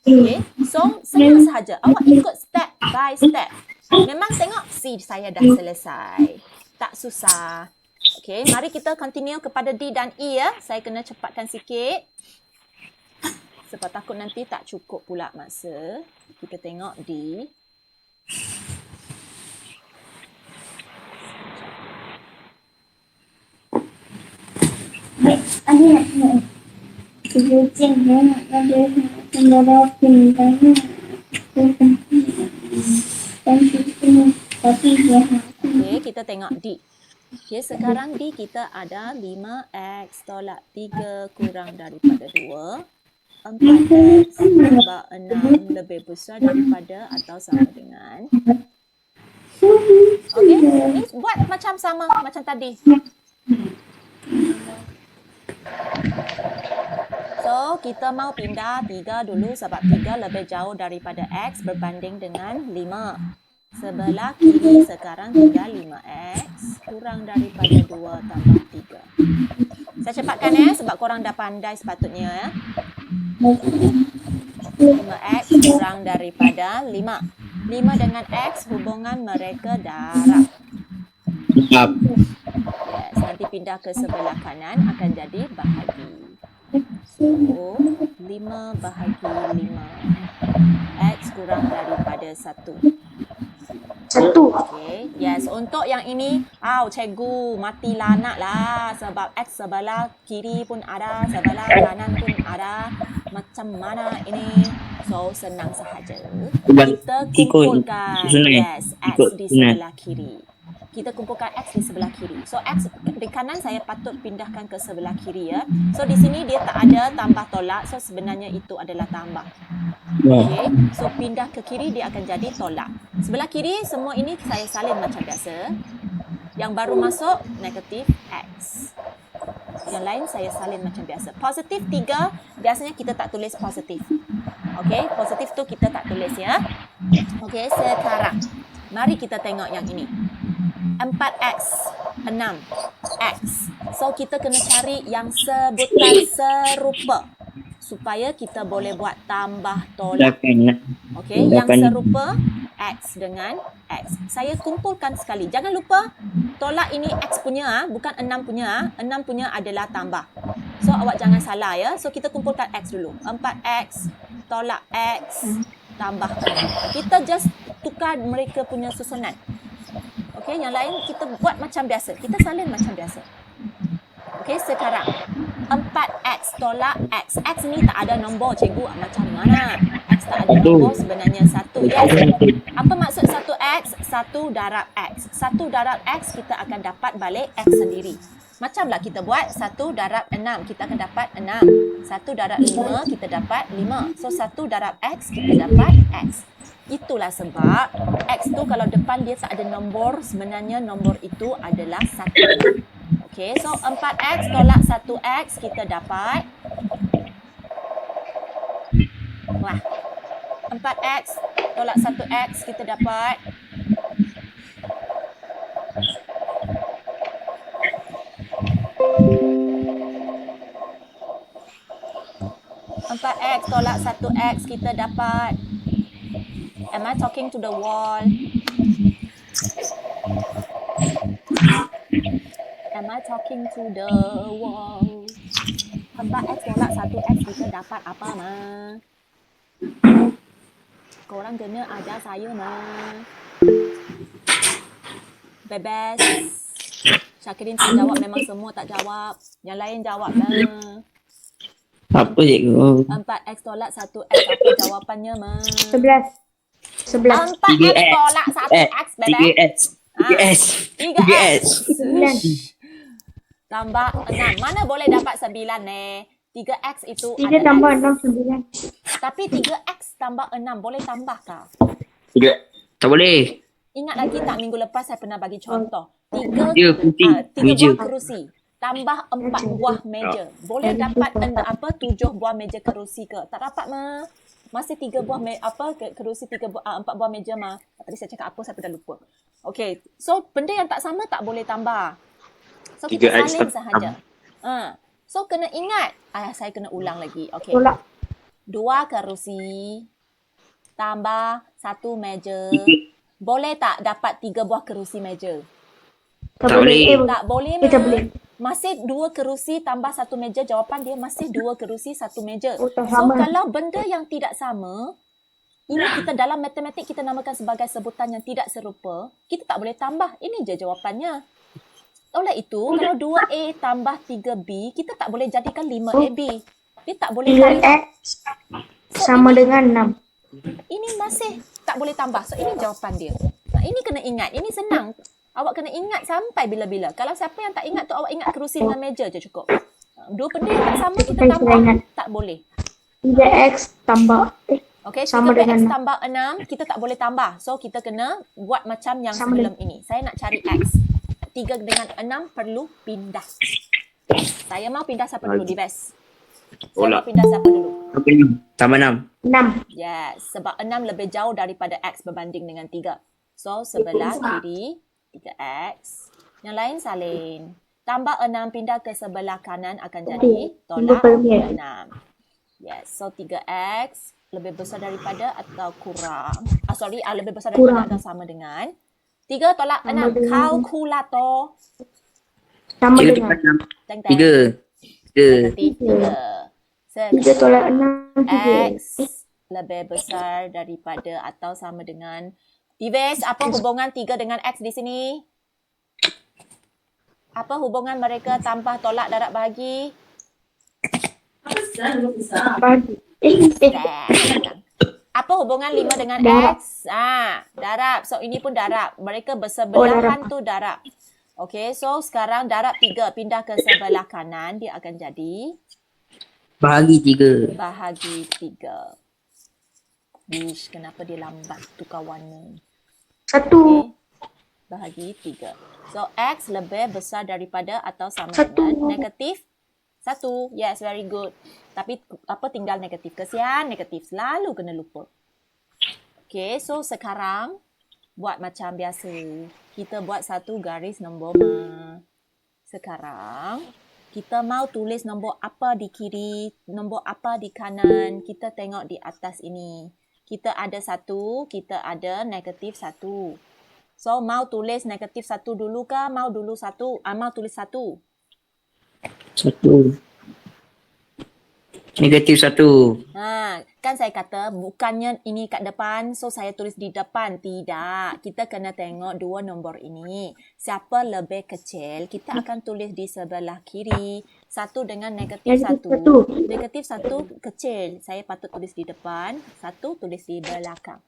Okay? So, senang sahaja. Awak ikut step by step. Memang tengok, see saya dah selesai. Tak susah. Okay, mari kita continue kepada D dan E ya. Saya kena cepatkan sikit. Sebab takut nanti tak cukup pula masa. Kita tengok D. Okey, kita tengok D. Okey, sekarang D kita ada 5x tolak 3 kurang daripada 2. 4x tambah 6 lebih besar daripada atau sama dengan. Okey, ni buat macam sama macam tadi. So, kita mau pindah 3 dulu sebab 3 lebih jauh daripada X berbanding dengan 5. Sebelah kiri sekarang tinggal 5X kurang daripada 2 tambah 3. Saya cepatkan sebab korang dah pandai sepatutnya 5X kurang daripada 5. 5 dengan X hubungan mereka darab. Yes, nanti pindah ke sebelah kanan akan jadi bahagi. So, 5 bahagi 5. X kurang daripada 1. 1. Okay. Yes, untuk yang ini, cikgu mati lanak lah sebab X sebelah kiri pun ada, sebelah kanan pun ada. Macam mana ini? So, senang sahaja. Kita kumpulkan X di sebelah kiri. Kita kumpulkan X di sebelah kiri. So, X di kanan saya patut pindahkan ke sebelah kiri ya. So, di sini dia tak ada tambah tolak. So, sebenarnya itu adalah tambah. Okay. So, pindah ke kiri dia akan jadi tolak. Sebelah kiri semua ini saya salin macam biasa. Yang baru masuk negatif X. Yang lain saya salin macam biasa. Positif 3 biasanya kita tak tulis positif. Okay. Positif tu kita tak tulis ya. Okay. Sekarang mari kita tengok yang ini. 4X, 6X. So, kita kena cari yang sebutan serupa supaya kita boleh buat tambah tolak. Okey, yang serupa X dengan X. Saya kumpulkan sekali. Jangan lupa tolak ini X punya, bukan 6 punya. 6 punya adalah tambah. So, awak jangan salah ya. So, kita kumpulkan X dulu. 4X tolak X tambah tolak. Kita just tukar mereka punya susunan. Okey, yang lain kita buat macam biasa. Kita salin macam biasa. Okey, sekarang 4X tolak X. X ni tak ada nombor, cikgu. Macam mana? X tak ada nombor, sebenarnya 1. Yes. Apa maksud 1X? 1 darab X. 1 darab X kita akan dapat balik X sendiri. Macamlah kita buat 1 darab 6. Kita akan dapat 6. 1 darab 5 kita dapat 5. So 1 darab X kita dapat X. Itulah sebab X tu kalau depan dia tak ada nombor, sebenarnya nombor itu adalah 1. Okey, so 4X tolak 1X kita dapat lah. 4x tolak 1x kita dapat 4x tolak 1x kita dapat. Am I talking to the wall? Am I talking to the wall? 4x tolak 1x kita dapat apa mah? Korang kena ajar saya mah. Bebas. Syakirin tak jawab, memang semua tak jawab. Yang lain jawab lah. Apa cikgu? 4x tolak 1x apa jawapannya mah? 11. 11. 4x tolak 1x bebek. 3x. 3x. 3x. 9. Tambah 6. Mana boleh dapat 9 ni? 3x itu 3 ada tambah X. 6, 9. Tapi 3x tambah 6 boleh tambah kah? 3. Tak boleh. Ingat lagi tak minggu lepas saya pernah bagi contoh. 3 Dia putih. 3 Meja. buah kerusi tambah 4 buah meja. Boleh dapat 7 buah meja kerusi ke? Tak dapat mah. Masih 3 buah kerusi 4 buah meja mah. Tadi saya cakap apa saya dah lupa. Okey. So benda yang tak sama tak boleh tambah. So kita 3x salin sahaja. So kena ingat. Saya kena ulang lagi. Okey. Tolak. 2 kerusi tambah 1 meja. Boleh tak dapat 3 buah kerusi meja? Tak Tak boleh. boleh. Tak boleh Tak mah. boleh. Masih 2 kerusi tambah 1 meja. Jawapan dia masih 2 kerusi 1 meja. Oh, tak So sama. kalau benda yang tidak sama, ini kita dalam matematik kita namakan sebagai sebutan yang tidak serupa, kita tak boleh tambah. Ini je jawapannya. Oleh itu, kalau 2A tambah 3B, kita tak boleh jadikan 5AB. Dia tak boleh tambah. 3x sama dengan 6. Ini masih tak boleh tambah. So, ini jawapan dia. Nah, ini kena ingat. Ini senang. Awak kena ingat sampai bila-bila. Kalau siapa yang tak ingat tu, awak ingat kerusi dengan meja je cukup. Dua benda yang tak sama kita Saya tambah, ingat. tak boleh. 3x tambah Okey, sama 3x dengan tambah 6, kita tak boleh tambah. So, kita kena buat macam yang Sama sebelum ini. Saya nak cari x. 3 dengan 6 perlu pindah. Saya mau pindah siapa dulu, Dibes? Saya Tolak. mau pindah siapa dulu? Tambah 6. 6. Yes, sebab 6 lebih jauh daripada x berbanding dengan 3. So, sebelah kiri 3x. Yang lain salin. Tambah 6 pindah ke sebelah kanan akan jadi tolak 6. Yes, so 3x lebih besar daripada atau kurang. Lebih besar daripada Kurang. atau sama dengan 3 tolak 6. dengan- Kalkulator. Sama Cikgu dengan tukar 6. Teng 3. 3. Negatif 3. 3 tolak 6, 3x. X lebih besar daripada atau sama dengan Dives, apa hubungan 3 dengan X di sini? Apa hubungan mereka tanpa tolak darab bahagi? Bagi. Apa hubungan 5 dengan Darab. X? Darab. So, ini pun darab. Mereka bersebelahan darab. tu darab. Okay, so sekarang darab 3 pindah ke sebelah kanan. Dia akan jadi Bahagi 3. bahagi 3. Ish, kenapa dia lambat tukar warna? 1. Okay. Bahagi 3. So, X lebih besar daripada atau sama Satu. dengan negatif 1. Yes, very good. Tapi apa tinggal negatif. Kesian negatif. Selalu kena lupa. Okay, so sekarang buat macam biasa. Kita buat satu garis nombor ma. Sekarang, kita mau tulis nombor apa di kiri, nombor apa di kanan. Kita tengok di atas ini. Kita ada 1, kita ada negatif 1. So, mau tulis negatif 1 dulu ke? Mau dulu 1? Mau tulis 1. 1. Negatif 1. Kan saya kata bukannya ini kat depan, so saya tulis di depan. Tidak. Kita kena tengok dua nombor ini. Siapa lebih kecil, kita akan tulis di sebelah kiri. 1 dengan negatif 1. Negatif 1 kecil. Saya patut tulis di depan. 1 tulis di belakang.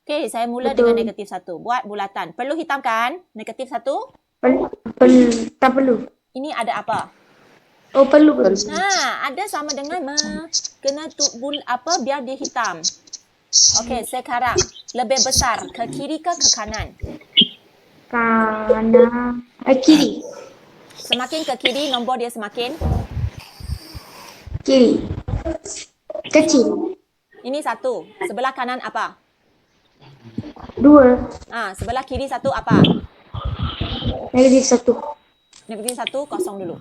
Okey, saya mula dengan negatif 1. Buat bulatan. Perlu hitamkan negatif 1? Tak perlu. Ini ada apa? Oh, perlu. Ada sama dengan ma. Kena biar dia hitam. Okey, sekarang lebih besar ke kiri ke kanan? Kanan. Kiri. Semakin ke kiri, nombor dia semakin Kiri. Kecil. Ini 1. Sebelah kanan apa? 2. Sebelah kiri 1 apa? -1. Negatif 1 kosong dulu.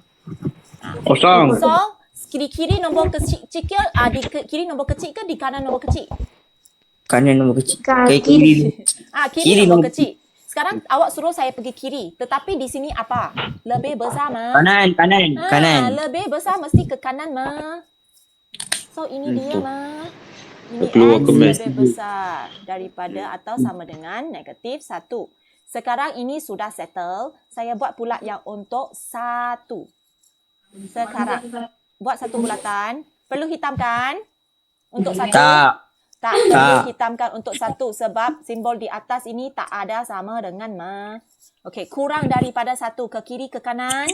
Kosong. So, kiri nombor kecil di kiri nombor kecil ke di kanan nombor kecil? Kanan nombor kecil. Kiri. Kiri. Kiri Kiri nombor nombor kecil. Sekarang awak suruh saya pergi kiri. Tetapi di sini apa? Lebih besar mah. Kanan. Lebih besar mesti ke kanan mah. So, ini dia mah. Ini Keluar X kemas. lebih besar daripada atau sama dengan negatif 1. Sekarang ini sudah settle. Saya buat pula yang untuk 1. Sekarang, buat satu bulatan. Perlu hitamkan? Untuk 1? Tak perlu hitamkan untuk 1 sebab simbol di atas ini tak ada sama dengan Okey, kurang daripada 1 ke kiri ke kanan?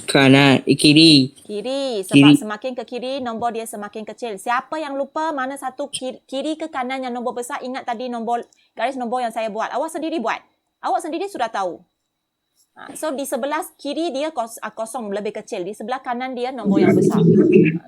Kanan. Kiri. Kiri. Sebab Kiri. semakin ke kiri, nombor dia semakin kecil. Siapa yang lupa mana satu kiri ke kanan yang nombor besar? Ingat tadi garis nombor yang saya buat. Awak sendiri buat. Awak sendiri sudah tahu. So, di sebelah kiri dia kosong lebih kecil. Di sebelah kanan dia nombor yang besar.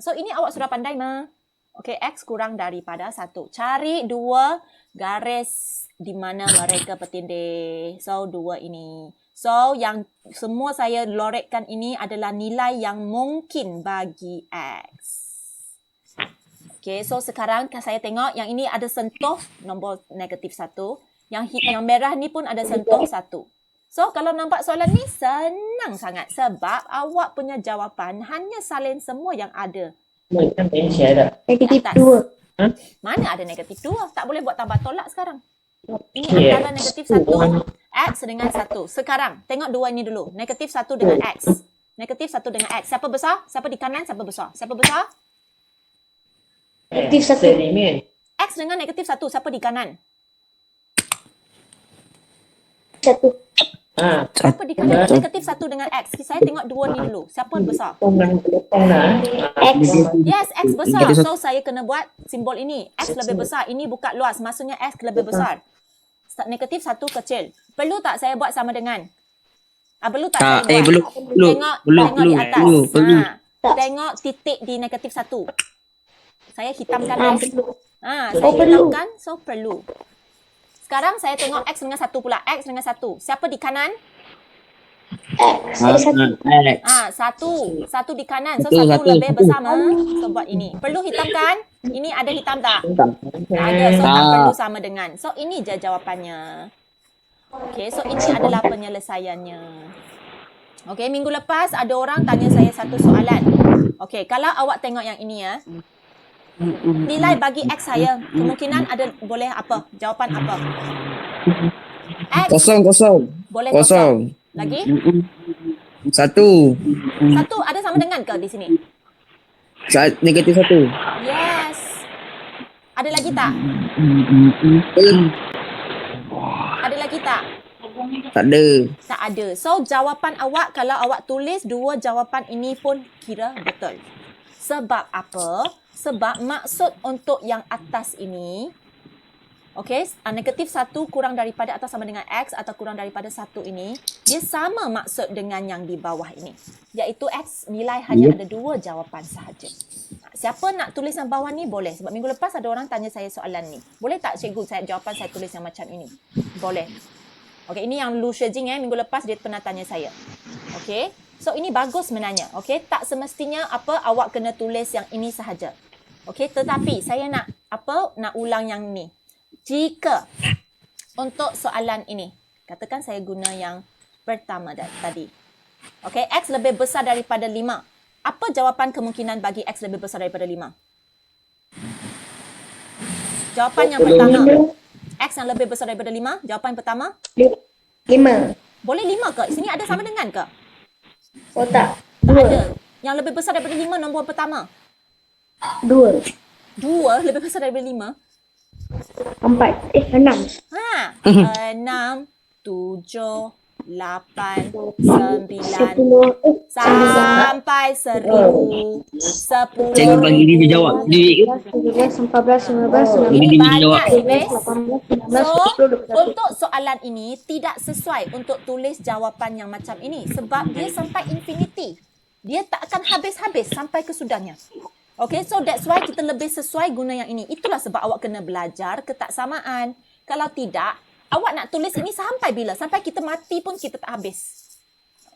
So, ini awak sudah pandai mah. Okey, X kurang daripada 1. Cari 2 garis di mana mereka bertindih. So, 2 ini. So, yang semua saya lorekkan ini adalah nilai yang mungkin bagi X. Okey, so sekarang saya tengok yang ini ada sentuh nombor negatif 1. Yang merah ni pun ada sentuh 1. So, kalau nampak soalan ni senang sangat sebab awak punya jawapan hanya salin semua yang ada. -2. Mana ada negatif 2? Tak boleh buat tambah tolak sekarang. Ini antara negatif 1, X dengan 1. Sekarang, tengok 2 ini dulu. Negatif 1 dengan X. Negatif 1 dengan X. Siapa besar? Siapa di kanan? Siapa besar? Siapa besar? -1. X dengan negatif 1. Siapa di kanan? 1. Siapa di kanan? Negatif 1 dengan X. Saya tengok 2 ni dulu. Siapa besar? X. Yes, X besar. So, saya kena buat simbol ini. X lebih besar. Ini buka luas. Maksudnya X lebih besar. Negatif 1 kecil. Perlu tak saya buat sama dengan? Perlu tak saya buat? Belum. Tengok di atas. Belum. Tengok titik di negatif 1. Saya hitamkan. Saya perlu. hitamkan. So, perlu. Sekarang saya tengok X dengan 1 pula. X dengan 1. Siapa di kanan? X. 1 di kanan. So, 1 lebih besar mah. So, buat ini. Perlu hitamkan? Ini ada hitam tak? Tak ada. So, tak perlu sama dengan. So, ini je jawapannya. Okay, so ini adalah penyelesaiannya. Okay, minggu lepas ada orang tanya saya satu soalan. Okay, kalau awak tengok yang ini ya. Nilai bagi X saya, kemungkinan ada boleh apa? Jawapan apa? X. Kosong. Boleh kosong. Lagi? 1. 1 ada sama dengan ke di sini? Negatif 1. Yes. Ada lagi tak? Ada lagi tak? Tak ada. Tak ada. So, jawapan awak kalau awak tulis 2 jawapan ini pun kira betul. Sebab apa? Sebab maksud untuk yang atas ini, okey, negatif 1 kurang daripada atau sama dengan X atau kurang daripada 1 ini, dia sama maksud dengan yang di bawah ini. Iaitu X nilai hanya ada 2 jawapan sahaja. Siapa nak tulis yang bawah ni boleh. Sebab minggu lepas ada orang tanya saya soalan ni. Boleh tak cikgu jawapan saya tulis yang macam ini? Boleh. Okey, ini yang Lu Shejing minggu lepas dia pernah tanya saya. Okey. So ini bagus sebenarnya. Okey, tak semestinya awak kena tulis yang ini sahaja. Okey, tetapi saya nak ulang yang ni. Jika untuk soalan ini, katakan saya guna yang pertama tadi. Okey, X lebih besar daripada 5. Apa jawapan kemungkinan bagi X lebih besar daripada 5? Jawapan yang pertama. X yang lebih besar daripada 5. Jawapan pertama. 5. Boleh 5 ke? Sini ada sama dengan ke? Oh tak. Tak ada. Yang lebih besar daripada 5 nombor pertama. 2. 2 lebih besar daripada 5. 4. 6. 6, 7, 8, 9, 10. sampai 1000, 10. Jangan bagi dia jawab. 14, 15, 16, Ini 17. banyak guys. 18, 19, So, 20, 21. untuk soalan ini tidak sesuai untuk tulis jawapan yang macam ini sebab dia sampai infinity. Dia tak akan habis-habis sampai kesudahnya. Okay, so that's why kita lebih sesuai guna yang ini. Itulah sebab awak kena belajar ketaksamaan. Kalau tidak, awak nak tulis ini sampai bila? Sampai kita mati pun kita tak habis.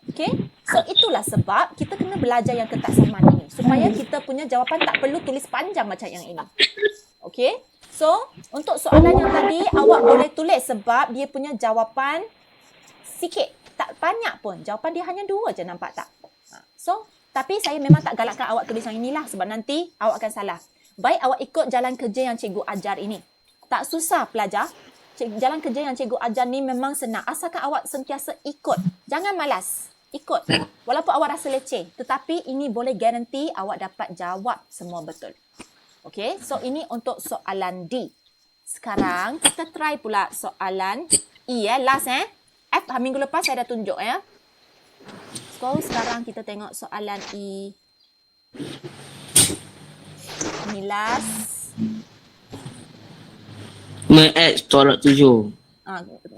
Okay, so itulah sebab kita kena belajar yang ketaksamaan ini. Supaya kita punya jawapan tak perlu tulis panjang macam yang ini. Okay, so untuk soalan yang tadi, awak boleh tulis sebab dia punya jawapan sikit. Tak banyak pun. Jawapan dia hanya 2 je, nampak tak? So, tapi saya memang tak galakkan awak tulis yang inilah sebab nanti awak akan salah. Baik awak ikut jalan kerja yang cikgu ajar ini. Tak susah pelajar. Jalan kerja yang cikgu ajar ni memang senang. Asalkan awak sentiasa ikut. Jangan malas. Ikut. Walaupun awak rasa leceh. Tetapi ini boleh garanti awak dapat jawab semua betul. Okay, so ini untuk soalan D. Sekarang kita try pula soalan E last F minggu lepas saya dah tunjuk ya. So sekarang kita tengok soalan E. Ini last. 5x tolak 7.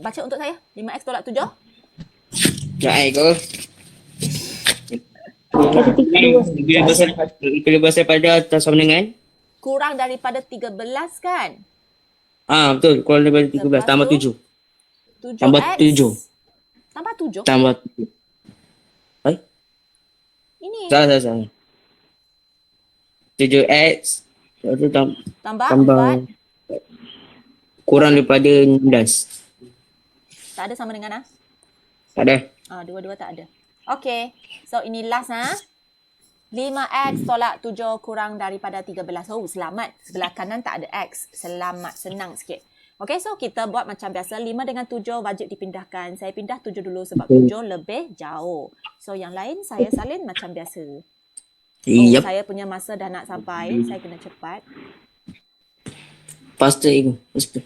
Baca untuk saya. 5x tolak 7. Ya, kau. Ada 32. Bila bahasa pada atas sama dengan? Kurang daripada 13 kan? Betul. Kurang daripada 13 Lepas tambah tu, 7. Tambah 7. Tambah 7? Tambah 7. Ini. Salah. 7x. Lepas tu Tambah tambah 4. kurang daripada 16. Tak ada sama dengan Tak ada. dua-dua tak ada. Okay. So ini last 5x tolak 7 kurang daripada 13. Oh, selamat. Sebelah kanan tak ada x. Selamat. Senang sikit. Okay, so kita buat macam biasa. 5 dengan 7 wajib dipindahkan. Saya pindah 7 dulu sebab 7 lebih jauh. So, yang lain saya salin macam biasa. Yep. Saya punya masa dah nak sampai. Saya kena cepat. Faster itu. Faster.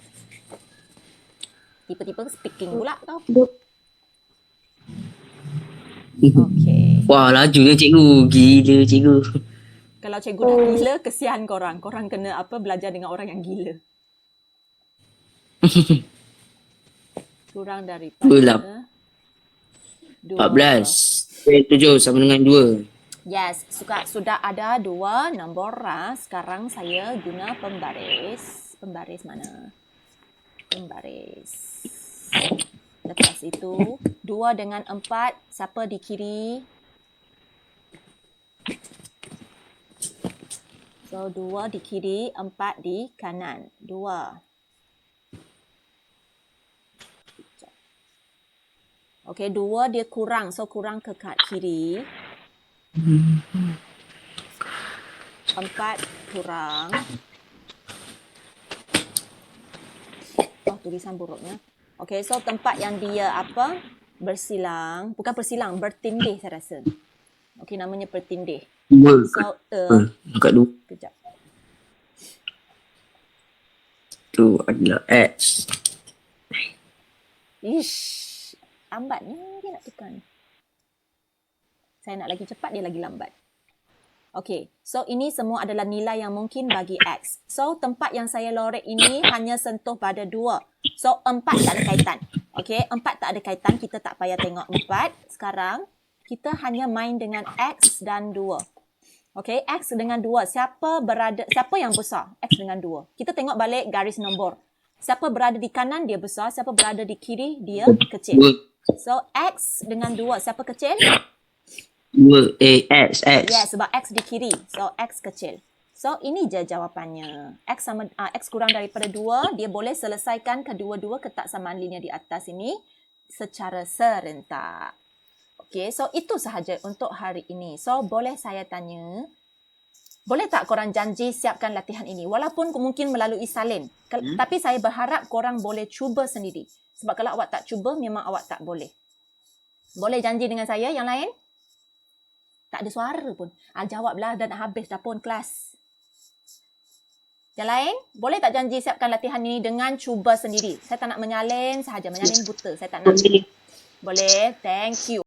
Tiba-tiba speaking pula kau. Mhm. Okay. Wah, laju ya cikgu. Gila cikgu. Kalau cikgu dah gila, kesian korang. Korang kena belajar dengan orang yang gila. Kurang daripada Gelap. 2. 14. 7 sama dengan 2. Yes, sudah ada 2 nombor. Sekarang saya guna pembaris. Pembaris mana? Pembaris. Lepas itu, 2 dengan 4. Siapa di kiri? So, 2 di kiri, 4 di kanan. 2. Okey, 2 dia kurang. So, kurang ke kat kiri. 4 kurang. Oh, tulisan buruknya. Okey, so tempat yang dia bersilang. Bukan bersilang, bertindih saya rasa. Okey, namanya bertindih. 2. So, Angkat 2. kejap. Itu adalah X. Ish. Lambatnya dia nak tekan. Saya nak lagi cepat, dia lagi lambat. Okey, so ini semua adalah nilai yang mungkin bagi X. So, tempat yang saya lorek ini hanya sentuh pada 2. So, 4 tak ada kaitan. Okey, 4 tak ada kaitan. Kita tak payah tengok 4. Sekarang, kita hanya main dengan X dan 2. Okey, X dengan 2. Siapa yang besar? X dengan 2. Kita tengok balik garis nombor. Siapa berada di kanan, dia besar. Siapa berada di kiri, dia kecil. 2. So, X dengan 2. Siapa kecil? 2. X. Yes, sebab X di kiri. So, X kecil. So, ini je jawapannya. X kurang daripada 2. Dia boleh selesaikan kedua-dua ketaksamaan linear di atas ini secara serentak. Okay, so itu sahaja untuk hari ini. So, boleh saya tanya, boleh tak korang janji siapkan latihan ini? Walaupun mungkin melalui salin. Tapi saya berharap korang boleh cuba sendiri. Sebab kalau awak tak cuba, memang awak tak boleh. Boleh janji dengan saya yang lain? Tak ada suara pun. Jawablah, dah nak habis dah pun kelas. Yang lain? Boleh tak janji siapkan latihan ini dengan cuba sendiri? Saya tak nak menyalin sahaja. Menyalin buta. Saya tak nak. Boleh. Thank you.